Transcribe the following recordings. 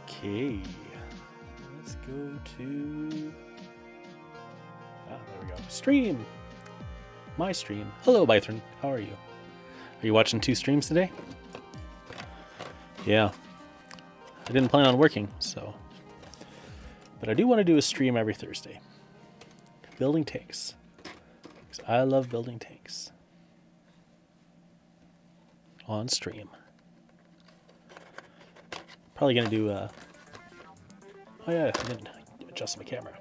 Okay, let's go to, there we go, stream, my stream. Hello, Bythron, how are you? Are you watching 2 streams today? Yeah, I didn't plan on working, so, but I do want to do a stream every Thursday. Building tanks, because I love building tanks on stream. Probably gonna do oh yeah, I didn't adjust my camera.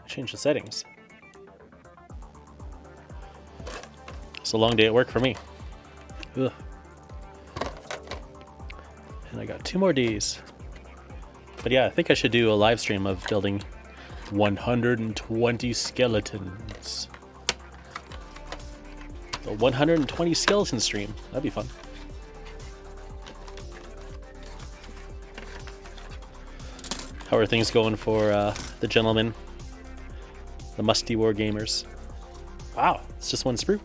I changed the settings. It's a long day at work for me. Ugh. And I got 2 more days. But yeah, I think I should do a live stream of building 120 skeletons. The 120 skeleton stream. That'd be fun. How are things going for the gentlemen? The musty war gamers. Wow, it's just 1 sprue.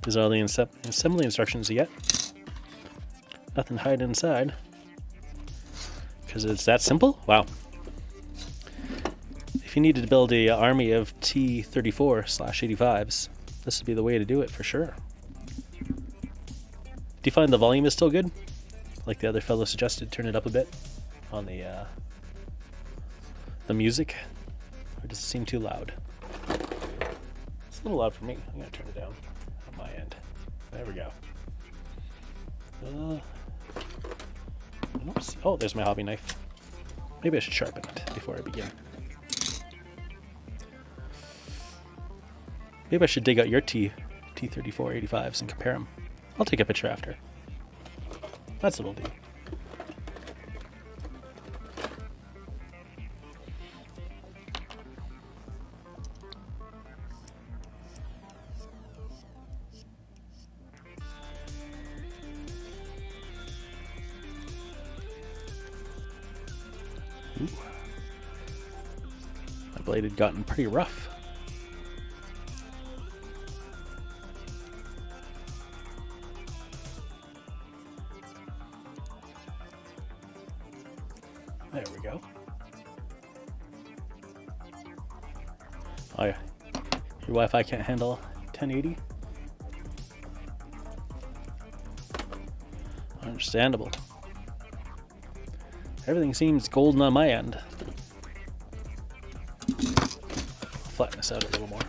These are all the assembly instructions you get. Nothing to hide inside. Because it's that simple? Wow. If you needed to build an army of T-34/85s, this would be the way to do it for sure. Do you find the volume is still good? Like the other fellow suggested, turn it up a bit on the music, or does it seem too loud? It's a little loud for me. I'm gonna turn it down on my end. There we go. I don't see. Oh, there's my hobby knife. Maybe I should sharpen it before I begin. Maybe I should dig out your T-34/85s and compare them. I'll take a picture after. That's what I'll do. Ooh. My blade had gotten pretty rough. There we go. Oh yeah, your Wi-Fi can't handle 1080? Understandable. Everything seems golden on my end. Flatten this out a little more.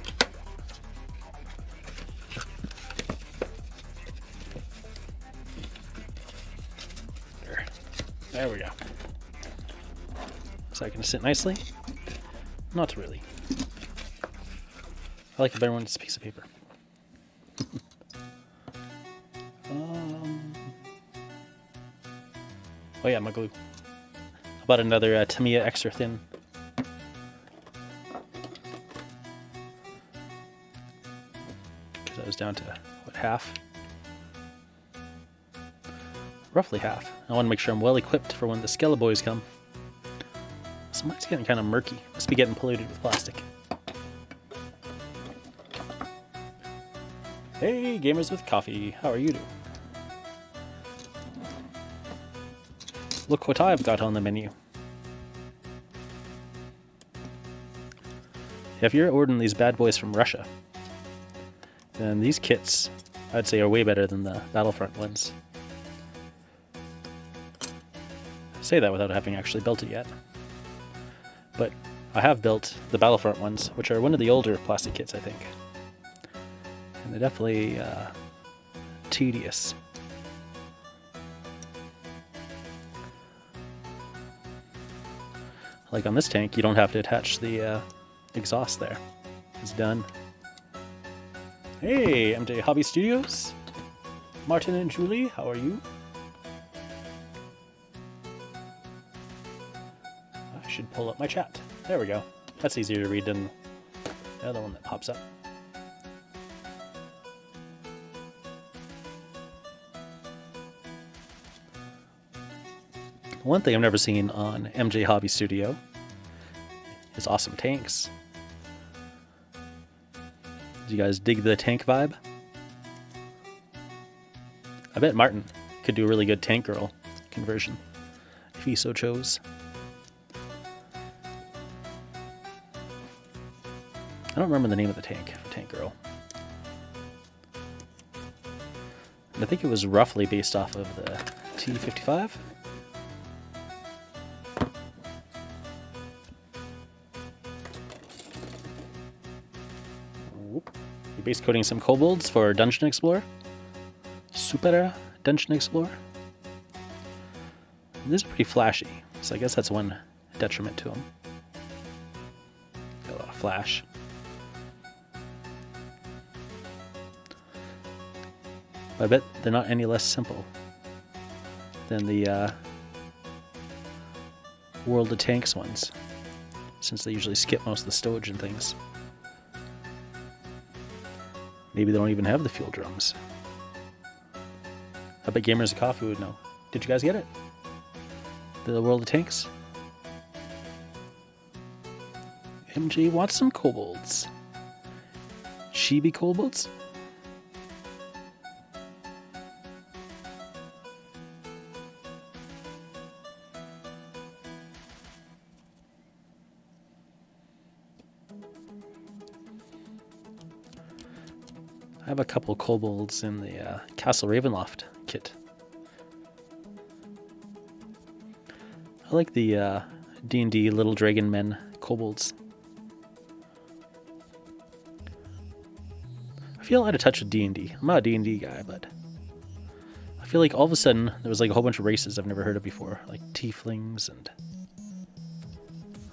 There we go. So I can sit nicely? Not really. I like it better when it's a piece of paper. Oh yeah, my glue. How about another Tamiya extra thin? Because I was down to, what, half? Roughly half. I want to make sure I'm well equipped for when the Skele boys come. So mine's getting kind of murky. Must be getting polluted with plastic. Hey, gamers with coffee. How are you doing? Look what I've got on the menu. If you're ordering these bad boys from Russia, then these kits, I'd say, are way better than the Battlefront ones. I say that without having actually built it yet. But I have built the Battlefront ones, which are one of the older plastic kits, I think. And they're definitely tedious. Like on this tank, you don't have to attach the exhaust there. It's done. Hey, MJ Hobby Studios. Martin and Julie, how are you? I should pull up my chat. There we go. That's easier to read than the other one that pops up. One thing I've never seen on MJ Hobby Studio is awesome tanks. Do you guys dig the tank vibe? I bet Martin could do a really good tank girl conversion if he so chose. I don't remember the name of the tank for Tank Girl. And I think it was roughly based off of the T-55. You're base coating some kobolds for Dungeon Explorer. Super Dungeon Explorer. These are pretty flashy, so I guess that's one detriment to them. Got a lot of flash. I bet they're not any less simple than the World of Tanks ones, since they usually skip most of the stowage and things. Maybe they don't even have the fuel drums. I bet Gamers of Coffee would know. Did you guys get it? The World of Tanks? MJ wants some kobolds. Chibi kobolds? I have a couple kobolds in the Castle Ravenloft kit. I like the D&D Little Dragon Men kobolds. I feel out of touch with D&D. I'm not a D&D guy, but I feel like all of a sudden there was like a whole bunch of races I've never heard of before, like tieflings and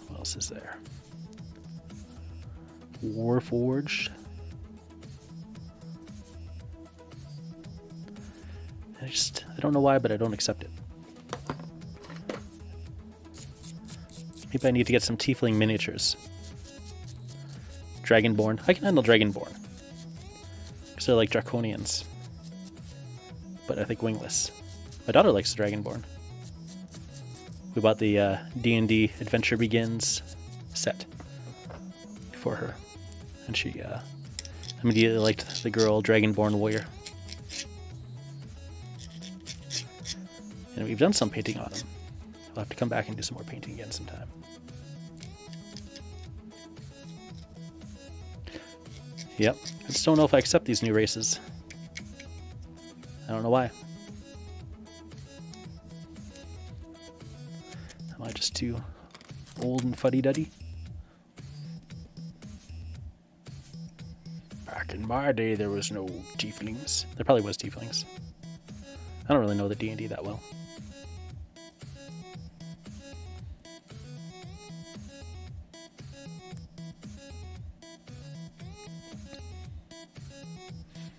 what else is there? Warforged. I don't know why, but I don't accept it. Maybe I need to get some tiefling miniatures. Dragonborn. I can handle Dragonborn. Because they're like draconians. But I think wingless. My daughter likes the Dragonborn. We bought the D&D Adventure Begins set for her. And she immediately liked the girl Dragonborn warrior. And we've done some painting on them. I'll have to come back and do some more painting again sometime. Yep, I just don't know if I accept these new races. I don't know why. Am I just too old and fuddy-duddy? Back in my day, there was no tieflings. There probably was tieflings. I don't really know the D&D that well.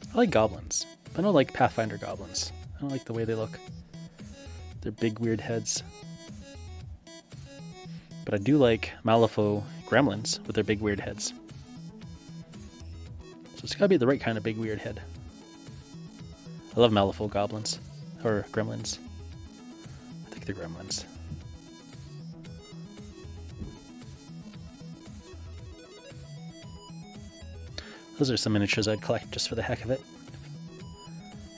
I like goblins. I don't like Pathfinder goblins. I don't like the way they look. They're big, weird heads. But I do like Malifaux gremlins with their big, weird heads. So it's gotta be the right kind of big, weird head. I love Malifaux goblins. Or gremlins. I think they're gremlins. Those are some miniatures I'd collect just for the heck of it.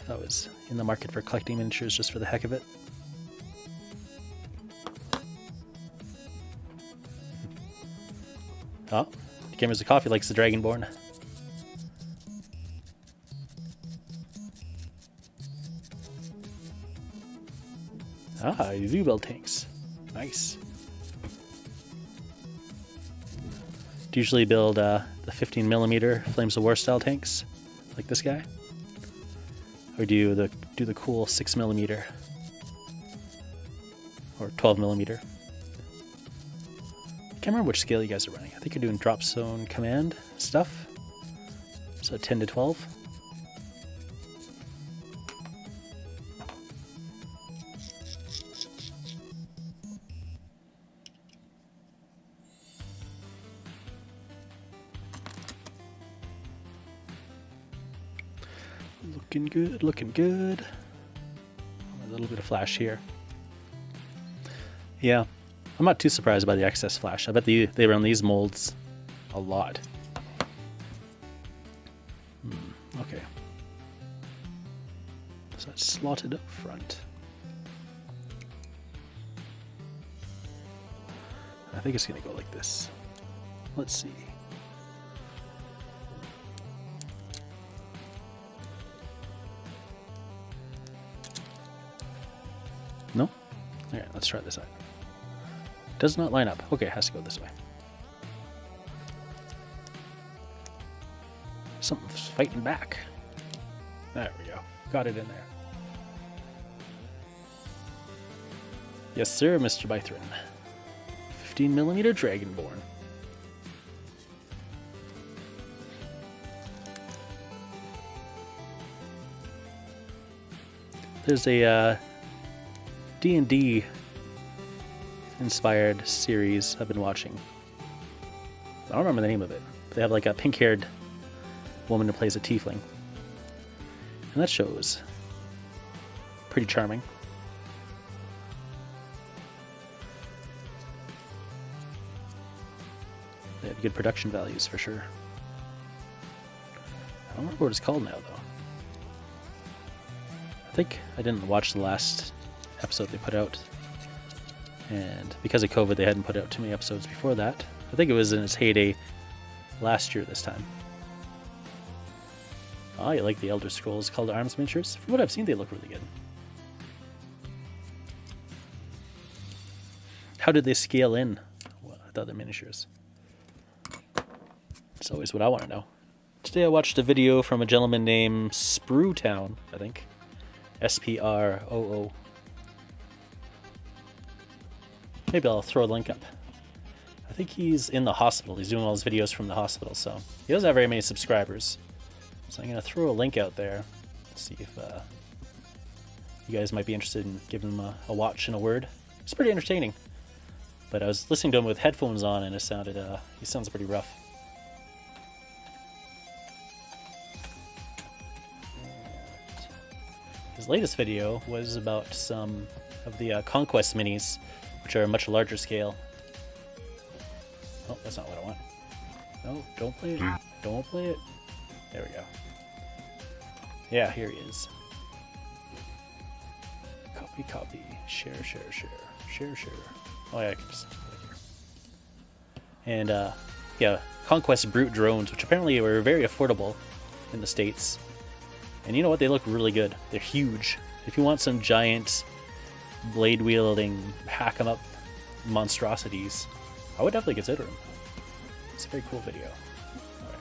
If I was in the market for collecting miniatures just for the heck of it. Oh, Gamers of Coffee likes the Dragonborn. Ah, you do build tanks. Nice. Do you usually build the 15mm Flames of War style tanks, like this guy? Or do you do the cool 6mm or 12mm? I can't remember which scale you guys are running. I think you're doing drop zone command stuff. So 10 to 12. Looking good, looking good. A little bit of flash here. Yeah, I'm not too surprised by the excess flash. I bet they run these molds a lot. Okay. So slotted up front. I think it's going to go like this. Let's see. No? Alright, let's try this side. Does not line up. Okay, it has to go this way. Something's fighting back. There we go. Got it in there. Yes, sir, Mr. Bythron. 15mm Dragonborn. There's a D&D inspired series I've been watching. I don't remember the name of it. They have like a pink-haired woman who plays a tiefling. And that show is pretty charming. They have good production values for sure. I don't remember what it's called now though. I think I didn't watch the last episode they put out. And because of COVID, they hadn't put out too many episodes before that. I think it was in its heyday last year this time. Oh, you like the Elder Scrolls Call to Arms miniatures? From what I've seen, they look really good. How did they scale in the other miniatures? It's always what I want to know. Today I watched a video from a gentleman named Sprootown, I think. S-P-R-O-O. Maybe I'll throw a link up. I think he's in the hospital. He's doing all his videos from the hospital, so he doesn't have very many subscribers. So I'm going to throw a link out there. See if you guys might be interested in giving him a watch and a word. It's pretty entertaining. But I was listening to him with headphones on, and it sounded he sounds pretty rough. His latest video was about some of the Conquest minis, which are a much larger scale. Oh, that's not what I want. No, don't play it. Don't play it. There we go. Yeah, here he is. Copy, copy. Share, share, share. Share, share. Oh yeah, I can just put it here. And yeah, Conquest Brute drones, which apparently were very affordable in the States. And you know what? They look really good. They're huge. If you want some giant blade-wielding, hack-em-up monstrosities, I would definitely consider them. It's a very cool video. Alright.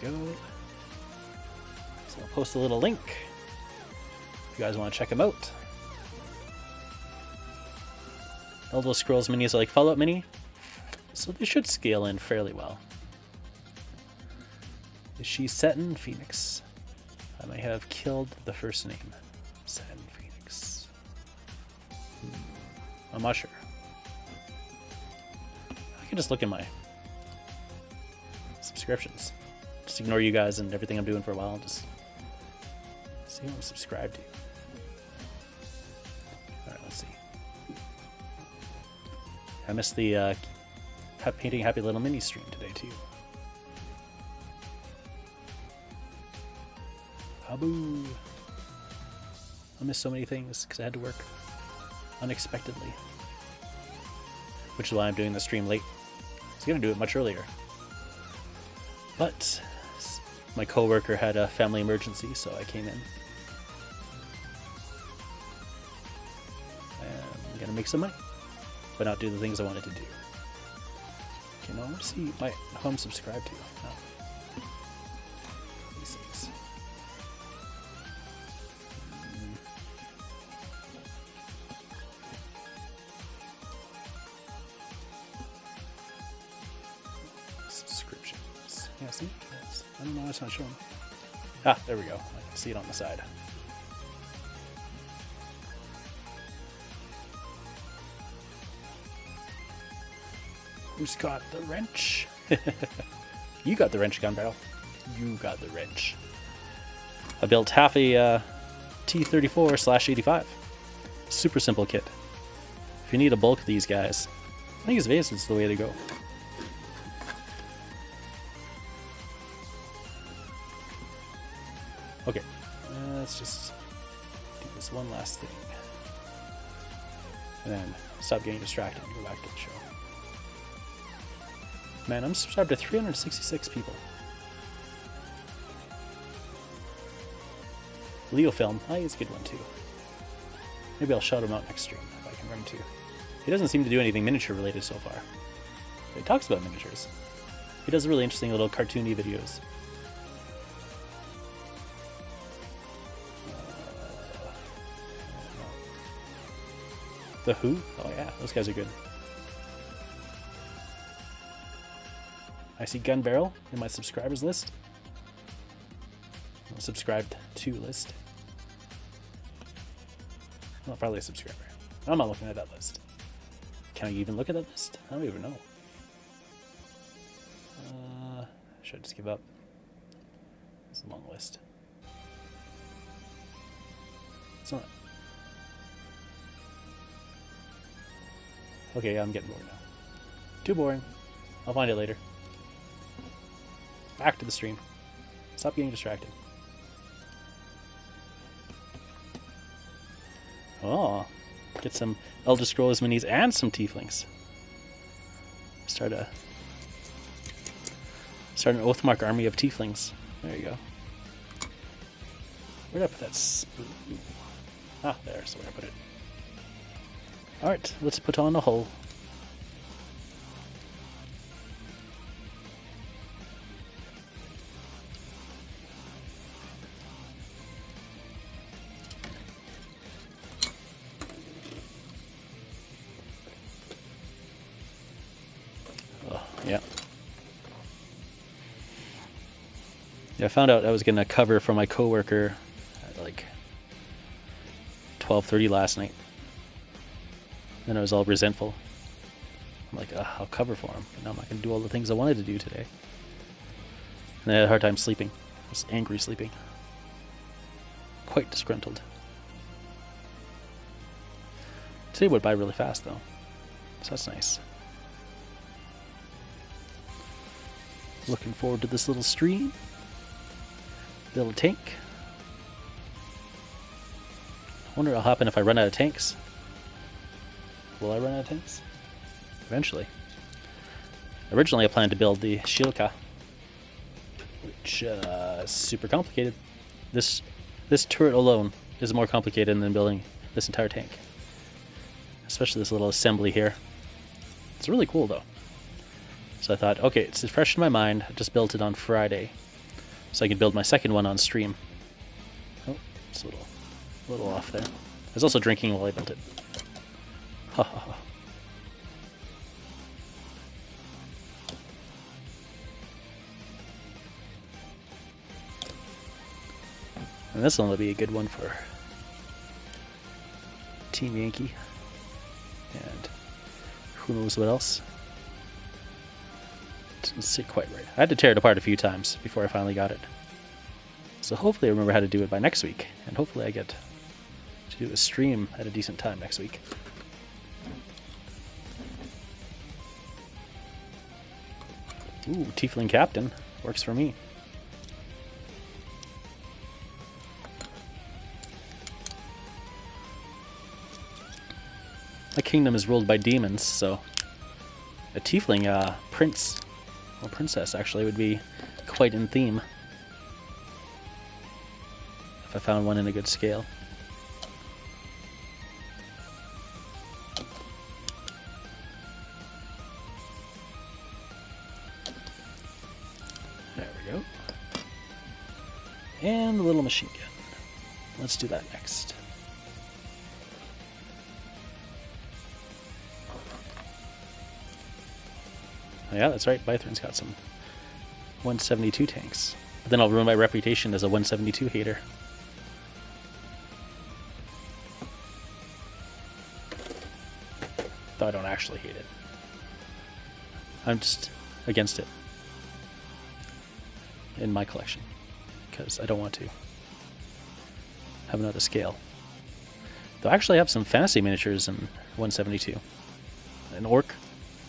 Here we go. So I'll post a little link if you guys want to check them out. Elder Scrolls minis are like Fallout Mini, so they should scale in fairly well. Is she Seton Phoenix? I may have killed the first name. Seton Phoenix. I'm not sure. I can just look at my subscriptions. Just ignore you guys and everything I'm doing for a while. Just see who I'm subscribed to. Alright, let's see. I missed the painting Happy Little Mini stream today too. Haboo! I missed so many things because I had to work unexpectedly. Which is why I'm doing the stream late. I was going to do it much earlier. But my coworker had a family emergency, so I came in. And I'm going to make some money, but not do the things I wanted to do. Okay, now I want to see who I'm subscribed to. Oh. These things. Subscriptions. Yeah, see? I don't know why it's not showing. Ah, there we go. I can see it on the side. Who's got the wrench? You got the wrench, Gun Barrel. You got the wrench. I built half a T-34/85. Super simple kit. If you need a bulk of these guys, I think Zvezda is the way to go. Okay, let's just do this one last thing. And then stop getting distracted and go back to the show. Man, I'm subscribed to 366 people. Leo Film, he's a good one too. Maybe I'll shout him out next stream if I can run to. He doesn't seem to do anything miniature related so far. But he talks about miniatures. He does really interesting little cartoony videos. The Who? Oh yeah, those guys are good. I see Gun Barrel in my subscribers list. Subscribed to list. Well, probably a subscriber. I'm not looking at that list. Can I even look at that list? I don't even know. Should I just give up? It's a long list. It's not. Okay, yeah, I'm getting bored now. Too boring. I'll find it later. Back to the stream. Stop getting distracted. Oh, get some Elder Scrolls minis and some tieflings. Start an Oathmark army of tieflings. There you go. Where'd I put that spoon? Ah, there's where I put it. Alright, let's put on a hull. Yeah. Yeah, I found out I was getting a cover from my coworker at like 12:30 last night. Then I was all resentful. I'm like, I'll cover for him, but now I'm not going to do all the things I wanted to do today. And I had a hard time sleeping. I was angry sleeping. Quite disgruntled. Today went by really fast though, so that's nice. Looking forward to this little stream. Little tank. Wonder what'll happen if I run out of tanks. Will I run out of tanks? Eventually. Originally I planned to build the Shilka, which is super complicated. This turret alone is more complicated than building this entire tank. Especially this little assembly here. It's really cool though. So I thought, okay, it's fresh in my mind. I just built it on Friday, so I could build my second one on stream. Oh, it's a little off there. I was also drinking while I built it. Ha ha ha. And this one will be a good one for Team Yankee. And who knows what else. Didn't sit quite right. I had to tear it apart a few times before I finally got it. So hopefully I remember how to do it by next week. And hopefully I get to do a stream at a decent time next week. Ooh, Tiefling Captain. Works for me. My kingdom is ruled by demons, so a Tiefling prince, or princess actually, would be quite in theme. If I found one in a good scale. There we go. And the little machine gun. Let's do that next. Oh, yeah, that's right. Bythorn's got some 172 tanks. But then I'll ruin my reputation as a 172 hater. Though I don't actually hate it. I'm just against it in my collection because I don't want to have another scale. Though I actually have some fantasy miniatures in 172. An orc,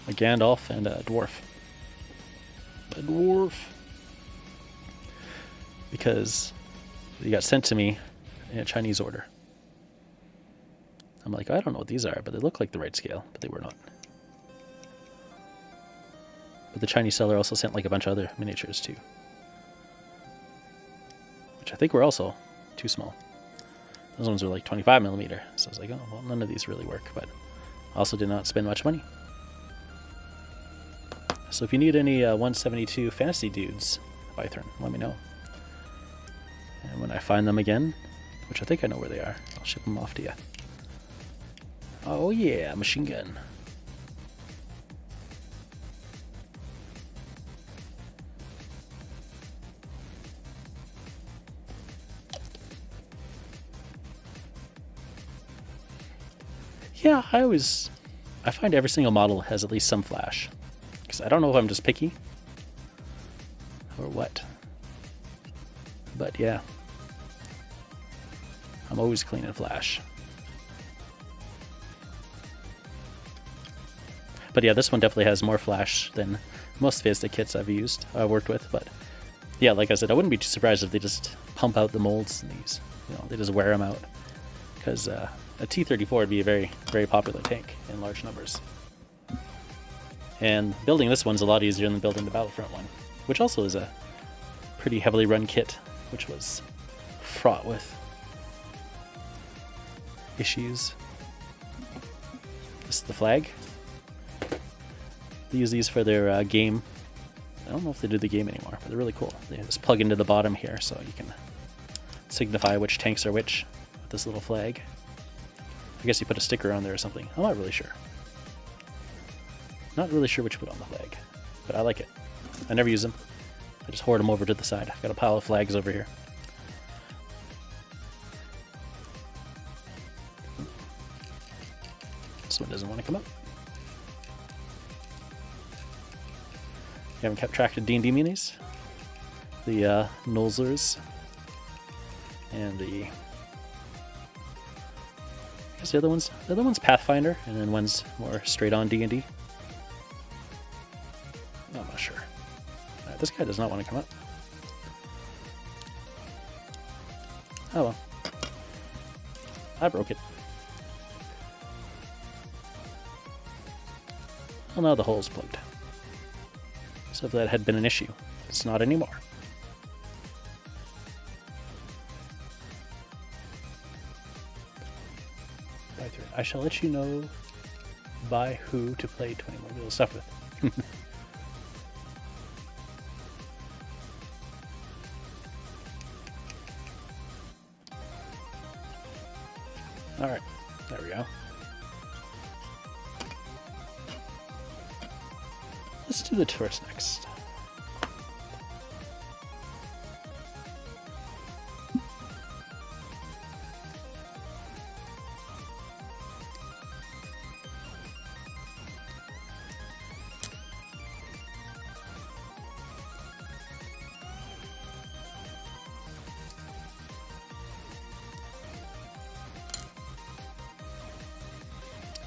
a Gandalf, and a dwarf. A dwarf. Because they got sent to me in a Chinese order. I'm like, I don't know what these are, but they look like the right scale, but they were not. But the Chinese seller also sent like a bunch of other miniatures too, which I think were also too small. Those ones were like 25mm, so I was like, oh, well, none of these really work, but I also did not spend much money. So if you need any 172 fantasy dudes, Bythorn, let me know. And when I find them again, which I think I know where they are, I'll ship them off to you. Oh yeah, machine gun. Yeah, I find every single model has at least some flash. Because I don't know if I'm just picky or what. But yeah, I'm always cleaning flash. But yeah, this one definitely has more flash than most Zvezda kits I've worked with. But yeah, like I said, I wouldn't be too surprised if they just pump out the molds in these. You know, they just wear them out. Because a T-34 would be a very, very popular tank in large numbers. And building this one's a lot easier than building the Battlefront one, which also is a pretty heavily run kit, which was fraught with issues. This is the flag. They use these for their game. I don't know if they do the game anymore, but they're really cool. They just plug into the bottom here so you can signify which tanks are which with this little flag. I guess you put a sticker on there or something. I'm not really sure. Not really sure what you put on the flag, but I like it. I never use them. I just hoard them over to the side. I've got a pile of flags over here. This one doesn't want to come up. You haven't kept track of D&D minis? The Nolzers and the... I guess the other one's Pathfinder, and then one's more straight on D&D. I'm not sure. Right, this guy does not want to come up. Oh well. I broke it. Well, now the hole's plugged. So if that had been an issue, it's not anymore. I shall let you know by who to play 20 more little stuff with. Alright, there we go. Let's do the tourist next.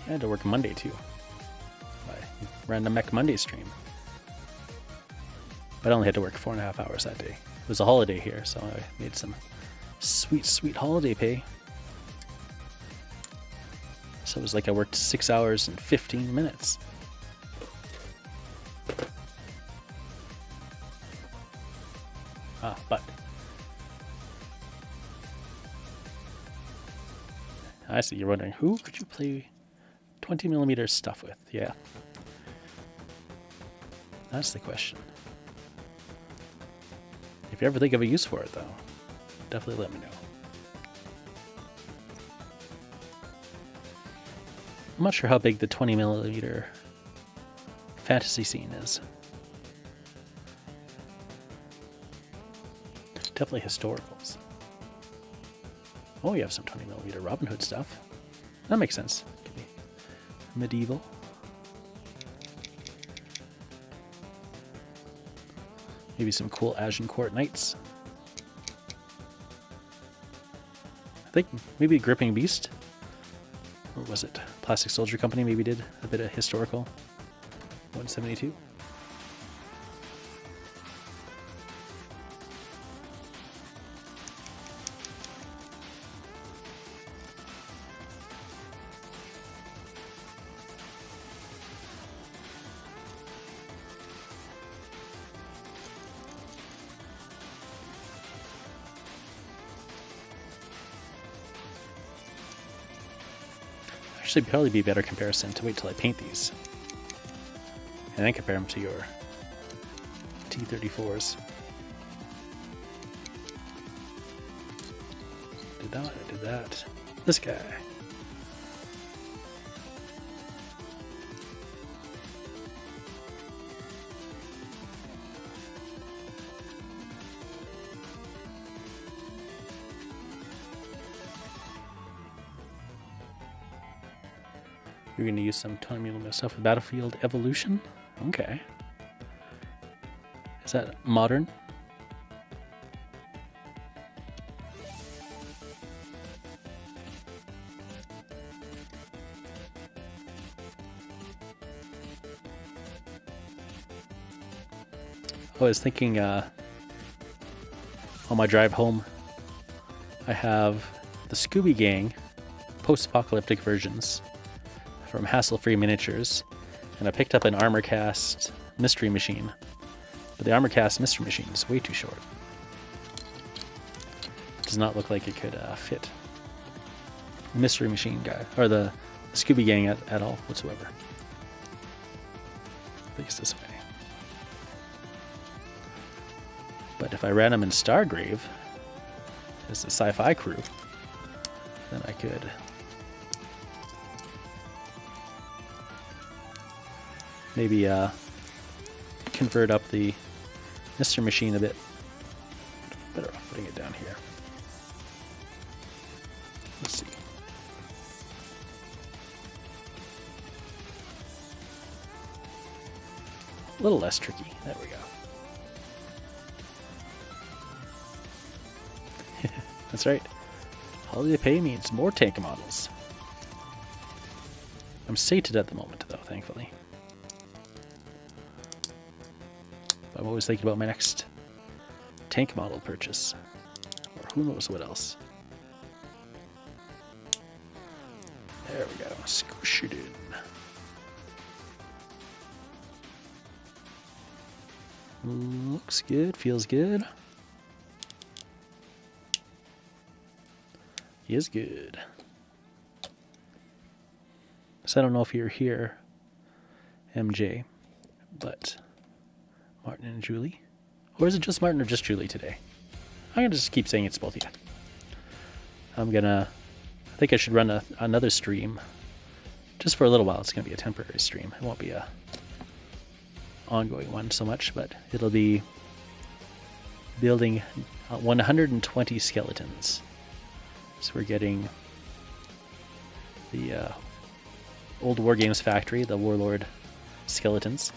I had to work Monday too. Random Mech Monday stream. But I only had to work 4.5 hours that day. It was a holiday here, so I made some sweet, sweet holiday pay. So it was like I worked 6 hours and 15 minutes. But I see you're wondering, who could you play 20mm stuff with? Yeah. That's the question. If you ever think of a use for it, though, definitely let me know. I'm not sure how big the 20mm fantasy scene is. Definitely historicals. Oh, you have some 20mm Robin Hood stuff. That makes sense. Could be medieval. Maybe some cool Agincourt Knights. I think maybe Gripping Beast. Or was it Plastic Soldier Company maybe did a bit of historical 172. Actually, probably be a better comparison to wait till I paint these. And then compare them to your T-34s. Did that, I did that. This guy. You're going to use some 20mm stuff with Battlefield Evolution? Okay. Is that modern? I was thinking on my drive home, I have the Scooby Gang post-apocalyptic versions from Hassle-Free Miniatures, and I picked up an Armor Cast Mystery Machine, but the Armor Cast Mystery Machine is way too short. It does not look like it could fit the Mystery Machine guy, or the Scooby Gang at all whatsoever. At least this way. But if I ran them in Stargrave as the sci-fi crew, then I could maybe convert up the Mr. Machine a bit. Better off putting it down here. Let's see. A little less tricky. There we go. That's right. Holiday pay means more tank models. I'm sated at the moment, though, thankfully. I'm always thinking about my next tank model purchase. Or who knows what else. There we go. Squish it in. Looks good. Feels good. Is good. So I don't know if you're here, MJ, but Martin and Julie. Or is it just Martin or just Julie today? I'm going to just keep saying it's both of you. I think I should run another stream just for a little while. It's going to be a temporary stream. It won't be a ongoing one so much, but it'll be building 120 skeletons. So we're getting the old War Games factory, the Warlord skeletons,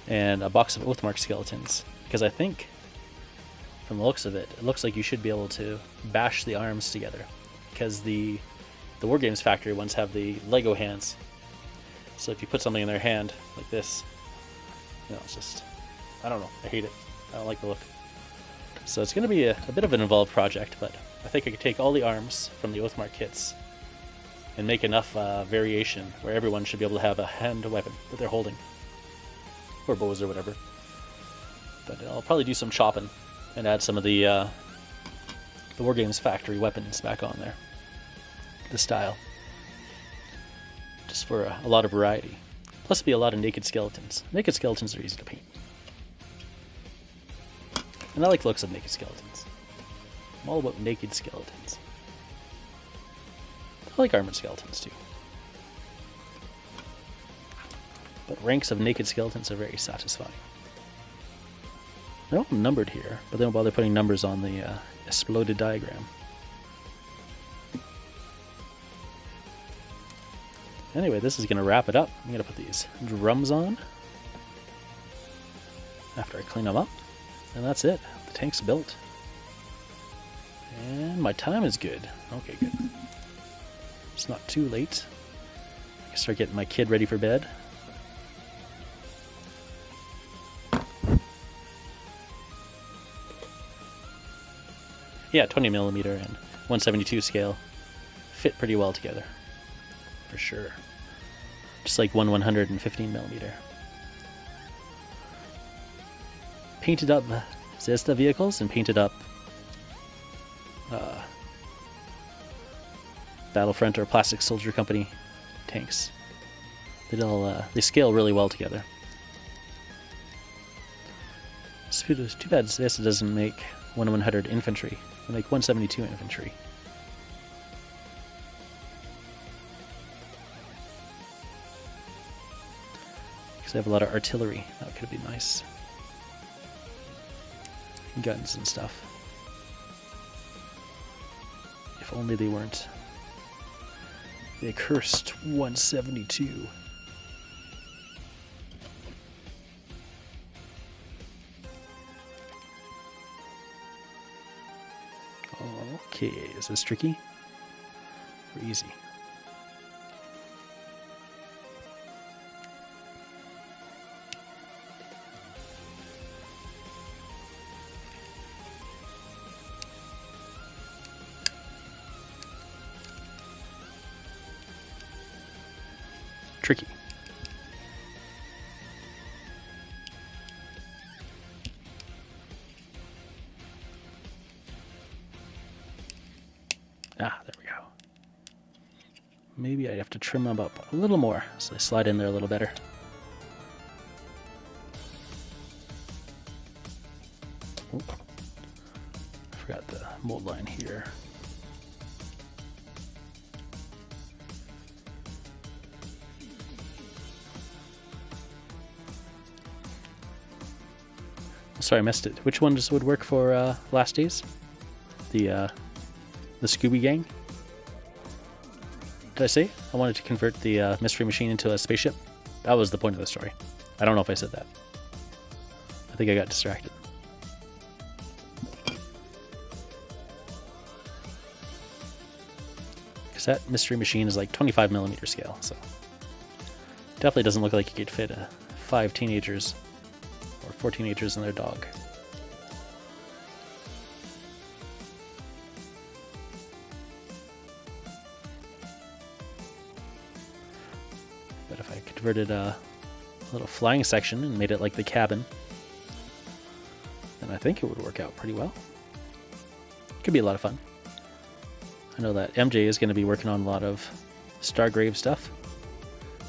and a box of Oathmark skeletons. Because I think, from the looks of it, it looks like you should be able to bash the arms together. Because the War Games factory ones have the Lego hands. So if you put something in their hand like this, it's just, I don't know, I hate it. I don't like the look. So it's going to be a bit of an involved project, but I think I could take all the arms from the Oathmark kits and make enough variation where everyone should be able to have a hand weapon that they're holding. Or bows or whatever. But I'll probably do some chopping and add some of the War Games factory weapons back on there. The style. Just for a lot of variety. Plus it'll be a lot of naked skeletons. Naked skeletons are easy to paint. And I like the looks of naked skeletons. I'm all about naked skeletons. I like armored skeletons too. But ranks of naked skeletons are very satisfying. They're all numbered here, but they don't bother putting numbers on the exploded diagram. Anyway, this is going to wrap it up. I'm going to put these drums on after I clean them up. And that's it. The tank's built. And my time is good. Okay, good. It's not too late. I can start getting my kid ready for bed. Yeah, 20mm and 172 scale fit pretty well together. For sure. Just like 115mm. Painted up Zvezda vehicles and painted up Battlefront or Plastic Soldier Company tanks. They scale really well together. It's too bad Zvezda doesn't make 100 infantry. They make 172 infantry. Because they have a lot of artillery. That could be nice. Guns and stuff. If only they weren't the accursed 172. Okay, is this tricky or easy? Tricky. Ah, there we go. Maybe I have to trim them up a little more so they slide in there a little better. Oh, I forgot the mold line here. Sorry, I missed it. Which ones would work for last days? The Scooby Gang? Did I say I wanted to convert the mystery machine into a spaceship? That was the point of the story. I don't know if I said that. I think I got distracted. Because that mystery machine is like 25mm scale, so definitely doesn't look like you could fit 5 teenagers or 4 teenagers and their dog. But if I converted a little flying section and made it like the cabin, then I think it would work out pretty well. Could be a lot of fun. I know that MJ is going to be working on a lot of Stargrave stuff.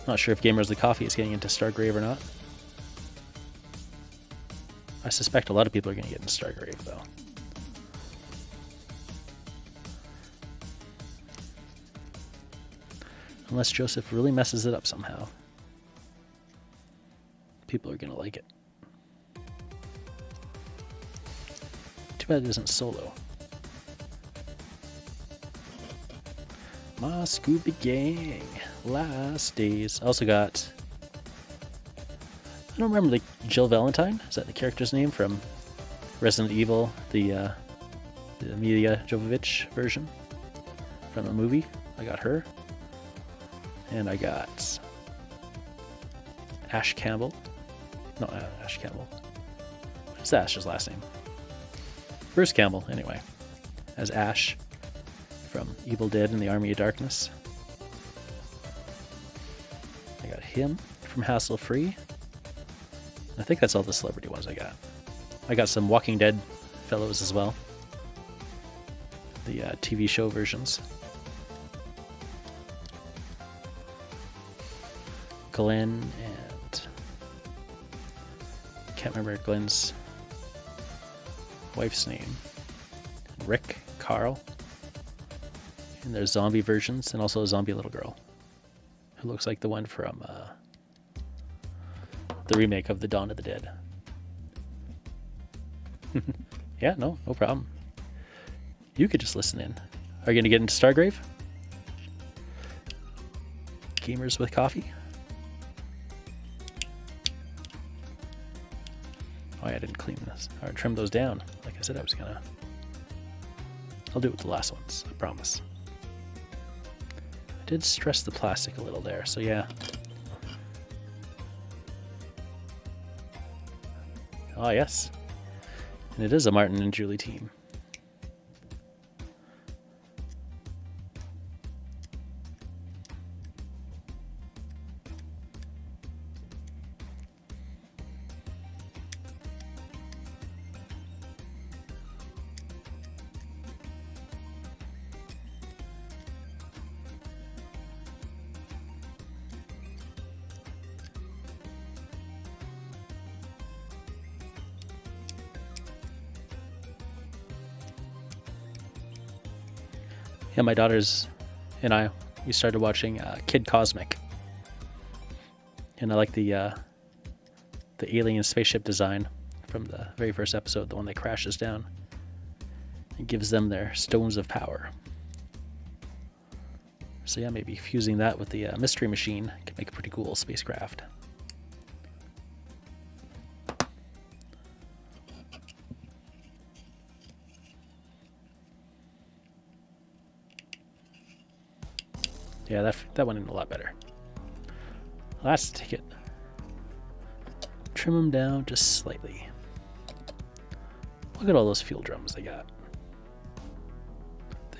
Not sure if Gamers the Coffee is getting into Stargrave or not. I suspect a lot of people are going to get into Stargrave, though. Unless Joseph really messes it up somehow. People are going to like it. Too bad it isn't solo. My Scooby Gang. Last days. I also got... I don't remember the Jill Valentine. Is that the character's name from Resident Evil, the Milla Jovovich version from the movie? I got her. And I got Ash Campbell. No, Ash Campbell. What's Ash's last name? Bruce Campbell, anyway. As Ash from Evil Dead and the Army of Darkness. I got him from Hassle Free. I think that's all the celebrity ones I got. I got some Walking Dead fellows as well. The TV show versions. Glenn and... can't remember Glenn's wife's name. Rick, Carl. And there's zombie versions and also a zombie little girl. Who looks like the one from... the remake of the Dawn of the Dead. Yeah, no problem. You could just listen in. Are you going to get into Stargrave? Gamers with Coffee? Oh yeah, I didn't clean this. Or trim those down. Like I said I was going to. I'll do it with the last ones, I promise. I did stress the plastic a little there, so yeah. Oh, yes. And it is a Martin and Julie team. Yeah, my daughters and we started watching Kid Cosmic, and I like the alien spaceship design from the very first episode, the one that crashes down. It gives them their stones of power. So yeah, maybe fusing that with the mystery machine could make a pretty cool spacecraft. Yeah, that went in a lot better. Last ticket. Trim them down just slightly. Look at all those fuel drums they got.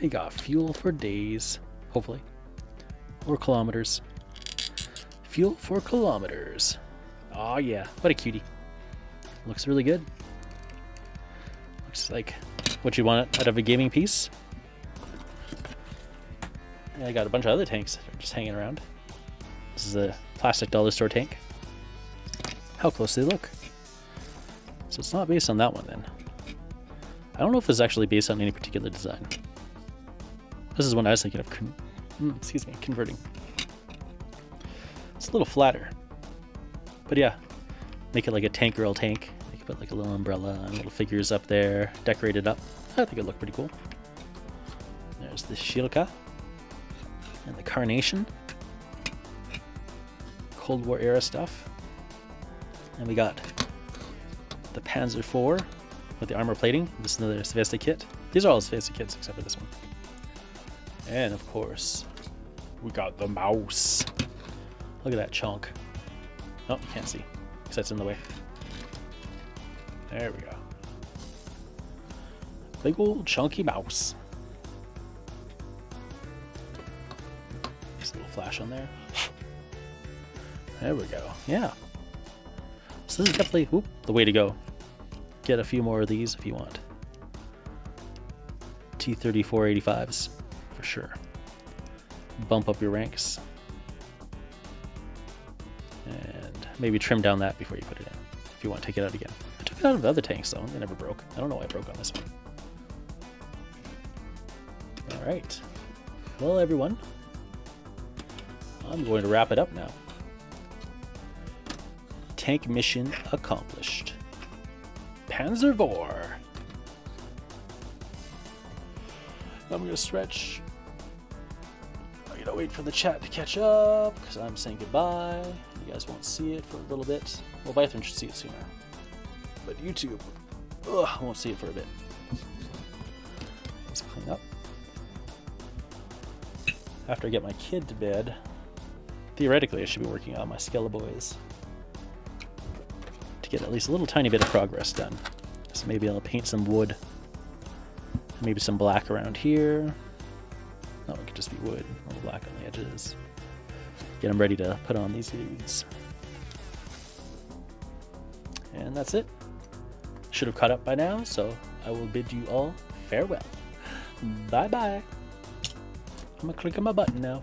They got fuel for days, hopefully. Or kilometers. Fuel for kilometers. Oh yeah, what a cutie. Looks really good. Looks like what you want out of a gaming piece. And I got a bunch of other tanks that are just hanging around. This is a plastic dollar store tank. How close they look. So it's not based on that one then. I don't know if it's actually based on any particular design. This is one I was thinking of converting. It's a little flatter. But yeah, make it like a tank girl tank. You can put like a little umbrella and little figures up there, decorate it up. I think it'd look pretty cool. There's the Shilka and the Carnation. Cold War era stuff. And we got the Panzer IV with the armor plating. This is another Zvezda kit. These are all Zvezda kits except for this one. And of course, we got the mouse. Look at that chunk. Oh, you can't see because that's in the way. There we go. Big old chunky mouse. Just a little flash on there. There we go. Yeah. So this is definitely the way to go. Get a few more of these if you want. T-34 85s for sure. Bump up your ranks. And maybe trim down that before you put it in if you want to take it out again. I took it out of the other tanks though. They never broke. I don't know why I broke on this one. Alright. Well, everyone, I'm going to wrap it up now. Tank mission accomplished. Panzer IV. I'm going to stretch. I'm going to wait for the chat to catch up because I'm saying goodbye. You guys won't see it for a little bit. Well, Bythron should see it sooner. But YouTube, won't see it for a bit. Let's clean up. After I get my kid to bed, theoretically I should be working on my Skelebaboys to get at least a little tiny bit of progress done. So maybe I'll paint some wood, maybe some black around here. No, it could just be wood, a little black on the edges. Get them ready to put on these dudes. And that's it. Should have caught up by now, so I will bid you all farewell. Bye bye. I'm gonna click on my button now.